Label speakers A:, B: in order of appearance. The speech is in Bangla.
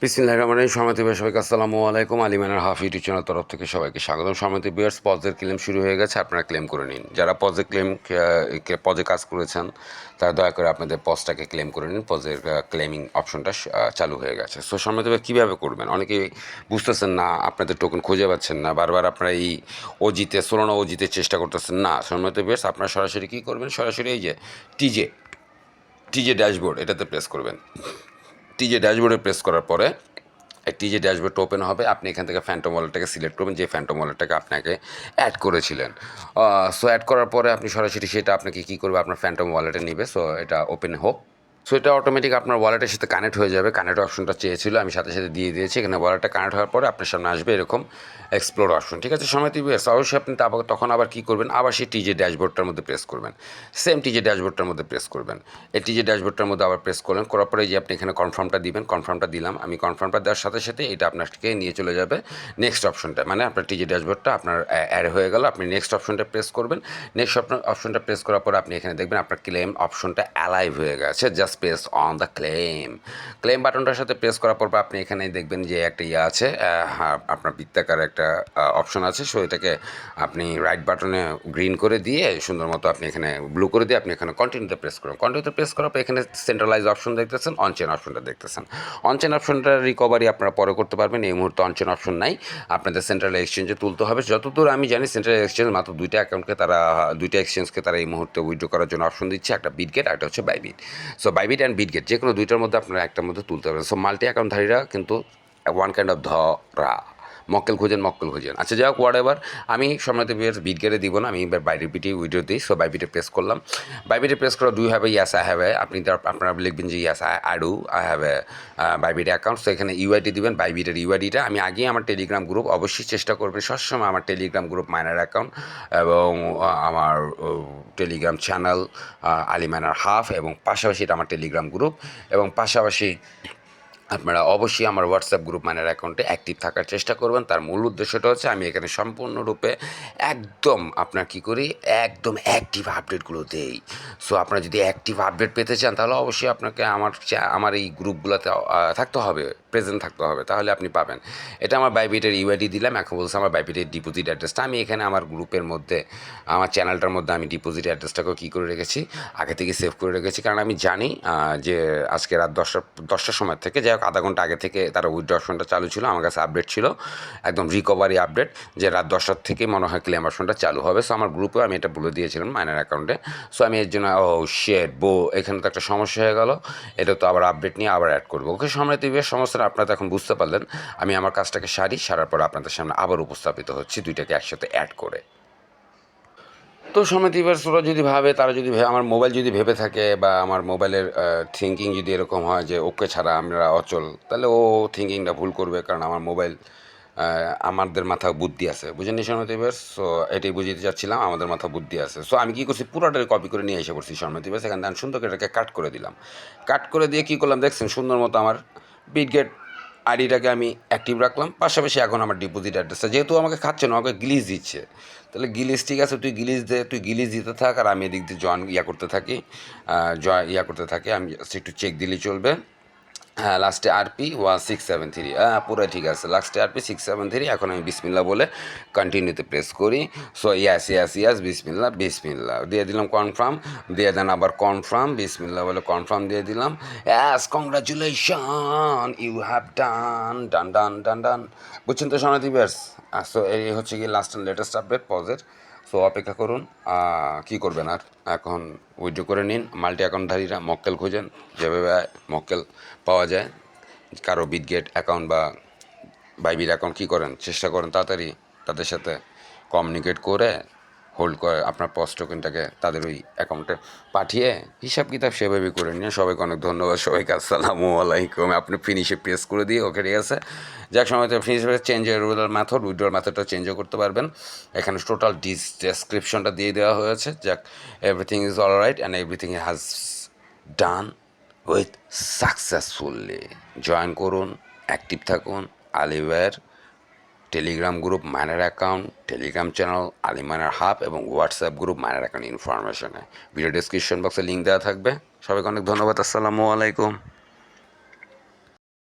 A: বিসমিল্লাহির রহমানির রহিম। সম্মানিত ভিউয়ার্স, সবাইকে আসসালামু আলাইকুম। আলিমানের হাফ ইউটিউব চ্যানেল তরফ থেকে সবাইকে স্বাগতম। সম্মানিত ভিউয়ার্স, পজের ক্লেম শুরু হয়ে গেছে, আপনারা ক্লেম করে নিন। যারা পজে কাজ করেছেন তারা দয়া করে আপনাদের পজটাকে ক্লেম করে নিন। পজের ক্লেমিং অপশনটা চালু হয়ে গেছে। সো সম্মানিত ভাই, কীভাবে করবেন? অনেকেই বুঝতেছেন না, আপনাদের টোকেন খুঁজে পাচ্ছেন না, বারবার আপনারা এই ওজিতে সোলানা ওজিতে চেষ্টা করতেছেন না। সম্মানিত ভিউয়ার্স, আপনারা সরাসরি কী করবেন? সরাসরি এই যে টিজে টিজে ড্যাশবোর্ড, এটাতে প্রেস করবেন। টিজে ড্যাশবোর্ডে প্রেস করার পরে একটি যে ড্যাশবোর্ডটা ওপেন হবে, আপনি এখান থেকে ফ্যান্টম ওয়ালেটটাকে সিলেক্ট করবেন, যে ফ্যান্টম ওয়ালেটটাকে আপনাকে অ্যাড করেছিলেন। সো অ্যাড করার পরে আপনি সরাসরি সেটা আপনাকে কী করবে, আপনার ফ্যান্টম ওয়ালেটে নিবে। সো এটা ওপেন হোক। সো এটা অটোমেটিক আপনার ওয়ালেটের সাথে কানেক্ট হয়ে যাবে। কানেক্ট অপশনটা চেয়েছিল, আমি সাথে সাথে দিয়ে দিয়েছি। এখানে ওয়ালেটটা কানেক্ট হওয়ার পরে আপনার সামনে আসবে এরকম এক্সপ্লোর অপশন। ঠিক আছে সম্মানিত ভিউয়ার্স, অবশ্যই আপনি তখন আবার কী করবেন, আবার সেই টিজে ড্যাশবোর্ডটার মধ্যে প্রেস করবেন। সেম টিজে ড্যাশবোর্ডটার মধ্যে প্রেস করবেন। এই টিজে ড্যাশবোর্ডটার মধ্যে আবার প্রেস করলেন, করার পরে যে আপনি এখানে কনফার্মটা দিবেন। কনফার্মটা দিলাম আমি। কনফার্মটা দেওয়ার সাথে সাথে এটা আপনাকে নিয়ে চলে যাবে নেক্সট অপশনটা, মানে আপনার টিজে ড্যাশবোর্ডটা আপনার অ্যাড হয়ে গেল। আপনি নেক্সট অপশনটা প্রেস করবেন। নেক্সট অপশনটা প্রেস করার পরে আপনি এখানে দেখবেন আপনার ক্লেম অপশনটা অ্যালাইভ হয়ে গেছে। Just press on the claim বাটনটার সাথে প্রেস করার পর আপনি এখানে দেখবেন যে একটা আছে, আপনার বৃত্তাকার একটা অপশন আছে। সো এটাকে আপনি রাইট বাটনে গ্রিন করে দিয়ে সুন্দর মতো আপনি এখানে ব্লু করে দিয়ে আপনি এখানে কন্টিনিউতে প্রেস করুন। কন্টিনিউতে প্রেস করার পর এখানে সেন্ট্রালাইজ অপশন দেখতেছেন, অনচেন অপশনটা দেখতেছেন। অনচেন অপশনটা রিকভারি আপনারা পরে করতে পারবেন, এই মুহূর্তে অনচেন অপশন নাই। আপনাদের সেন্ট্রাল এক্সচেঞ্জে তুলতে হবে। যতদূর আমি জানি সেন্ট্রাল এক্সচেঞ্জ মাত্র দুইটা এক্সচেঞ্জকে তারা এই মুহূর্তে উইথড্র করার জন্য অপশন দিচ্ছে, একটা বিটগেট, একটা হচ্ছে Bybit. So Bybit and Bitget যে কোনো দুইটার মধ্যে আপনারা একটার মধ্যে তুলতে পারবেন। সো মাল্টি অ্যাকাউন্টধারীরা কিন্তু ওয়ান কাইন্ড অফ ধরা মক্কেল খুঁজেন। আচ্ছা যাই হোক, হোয়াট এভার। আমি সম্রাট বিটগেটে দিব না, আমি এবার বাইবিটে উইড্রো দিই। সো বাইবিটে প্রেস করলাম। বাইবিটে প্রেস করা do have a yes I have a, আপনারা লিখবেন যে yes I do I have a Bybit account. So এখানে ইউআইডি দিবেন, বাইবিটের ইউআইডিটা। আমি আগেই আমার টেলিগ্রাম গ্রুপ, অবশ্যই চেষ্টা করবেন সবসময় আমার টেলিগ্রাম গ্রুপ মাইনার অ্যাকাউন্ট এবং আমার Telegram channel Ali minor half, এবং পাশাপাশি এটা আমার টেলিগ্রাম গ্রুপ, এবং পাশাপাশি আপনারা অবশ্যই আমার হোয়াটসঅ্যাপ গ্রুপ মাইনার অ্যাকাউন্টে অ্যাক্টিভ থাকার চেষ্টা করবেন। তার মূল উদ্দেশ্যটা হচ্ছে আমি এখানে সম্পূর্ণরূপে একদম আপনার কী করি, একদম অ্যাক্টিভ আপডেটগুলো দেই। সো আপনারা যদি অ্যাক্টিভ আপডেট পেতে চান তাহলে অবশ্যই আপনাকে আমার এই গ্রুপগুলোতে থাকতে হবে, প্রেজেন্ট থাকতে হবে, তাহলে আপনি পাবেন। এটা আমার বাইবিটের ইউআইডি দিলাম। এখন বলছে আমার বাইবিটের ডিপোজিট অ্যাড্রেসটা, আমি এখানে আমার গ্রুপের মধ্যে আমার চ্যানেলটার মধ্যে আমি ডিপোজিট অ্যাড্রেসটাকেও কী করে রেখেছি, আগে থেকে সেভ করে রেখেছি। কারণ আমি জানি যে আজকে রাত 10টার সময় থেকে, যাই হোক আধা ঘন্টা আগে থেকে তারা উইথড্র অপশনটা চালু ছিল, আমার কাছে আপডেট ছিল, একদম রিকভারি আপডেট, যে রাত 10টার থেকে মনে হয় ক্লেম অপশনটা চালু হবে। সো আমার গ্রুপেও আমি এটা বলে দিয়েছিলাম মাইনার অ্যাকাউন্টে। সো আমি এর জন্য এখানে তো একটা সমস্যা হয়ে গেল, এটা তো আবার আপডেট নিয়ে আবার অ্যাড করবো। ওকে সম্রাট টিভির সমস্যাটা আপনারা তো এখন বুঝতে পারলেন। আমি আমার কাজটাকে সারার পর আপনাদের সামনে আবার উপস্থাপিত হচ্ছি দুইটাকে একসাথে অ্যাড করে। তো সম্রাট টিভির যদি ভাবে, তারা যদি আমার মোবাইল যদি ভেবে থাকে, বা আমার মোবাইলের থিঙ্কিং যদি এরকম হয় যে ওকে ছাড়া আমরা অচল, তাহলে ও থিঙ্কিংটা ভুল করবে। কারণ আমার মোবাইল, আমাদের মাথা বুদ্ধি আছে, বুঝেননি সম্রাট টিভির? সো এটাই বুঝিয়ে যাচ্ছিলাম, আমাদের মাথা বুদ্ধি আছে। সো আমি কী করছি, পুরোটাই কপি করে নিয়ে এসে করছি সম্রাট টিভির। সেখান থেকে সুন্দর করে এটাকে কাট করে দিলাম। কাট করে দিয়ে কী করলাম দেখছেন, সুন্দর মতো আমার বিটগেট আইডিটাকে আমি অ্যাক্টিভ রাখলাম। পাশাপাশি এখন আমার ডিপোজিট অ্যাড্রেসটা, যেহেতু আমাকে খাচ্ছে না, আমাকে গ্লিজ দিচ্ছে, তাহলে গ্লিজ ঠিক আছে, তুই গ্লিজ দিতে থাক, আর আমি এদিক দিয়ে করতে থাকি, করতে থাকি। আমি একটু চেক দিলেই চলবে। হ্যাঁ, লাস্টে আরপি 1673, পুরো ঠিক আছে, লাস্টে আরপি 673। এখন আমি বিসমিল্লা বলে কন্টিনিউতে প্রেস করি। সো ইয়াস বিসমিল্লা দিয়ে দিলাম, কনফার্ম দিয়ে দেন, আবার কনফার্ম, বিসমিল্লা বলে কনফার্ম দিয়ে দিলাম। Yes, congratulation, you have done. বুঝছেন তো সোনা দিবার্স? সো এই হচ্ছে কি লাস্ট অ্যান্ড লেটেস্ট আপডেট পজের। সো অপেক্ষা করুন, কী করবেন আর, এখন উইথড্র করে নিন। মাল্টি অ্যাকাউন্টধারীরা মক্কেল খোঁজেন, যেভাবে মক্কেল পাওয়া যায়। কারো বিটগেট অ্যাকাউন্ট বা বাইবির অ্যাকাউন্ট কী করেন, চেষ্টা করেন তাড়াতাড়ি তাদের সাথে কমিউনিকেট করে হোল্ড করে আপনার পজ টোকেনটাকে তাদের ওই অ্যাকাউন্টে পাঠিয়ে হিসাব কিতাব সেভাবে করে নিয়ে। সবাইকে অনেক ধন্যবাদ, সবাইকে আসসালামু আলাইকুম। আপনি ফিনিশে প্রেস করে দিয়ে ওকে, ঠিক আছে। যাক সময় ফিনিশ চেঞ্জের মেথড, উইথড্রল মেথডটা চেঞ্জও করতে পারবেন। এখানে টোটাল ডেসক্রিপশনটা দিয়ে দেওয়া হয়েছে। যাক, everything is all right and everything has done with successfully. Join করুন, অ্যাক্টিভ থাকুন। আলিওয়্যার Telegram group miner account, Telegram channel Ali miner hub, এবং হোয়াটসঅ্যাপ গ্রুপ মাইনার অ্যাকাউন্ট ইনফরমেশনে ভিডিও ডিসক্রিপশন বক্সে লিঙ্ক দেওয়া থাকবে। সবাইকে অনেক ধন্যবাদ, আসসালামু আলাইকুম।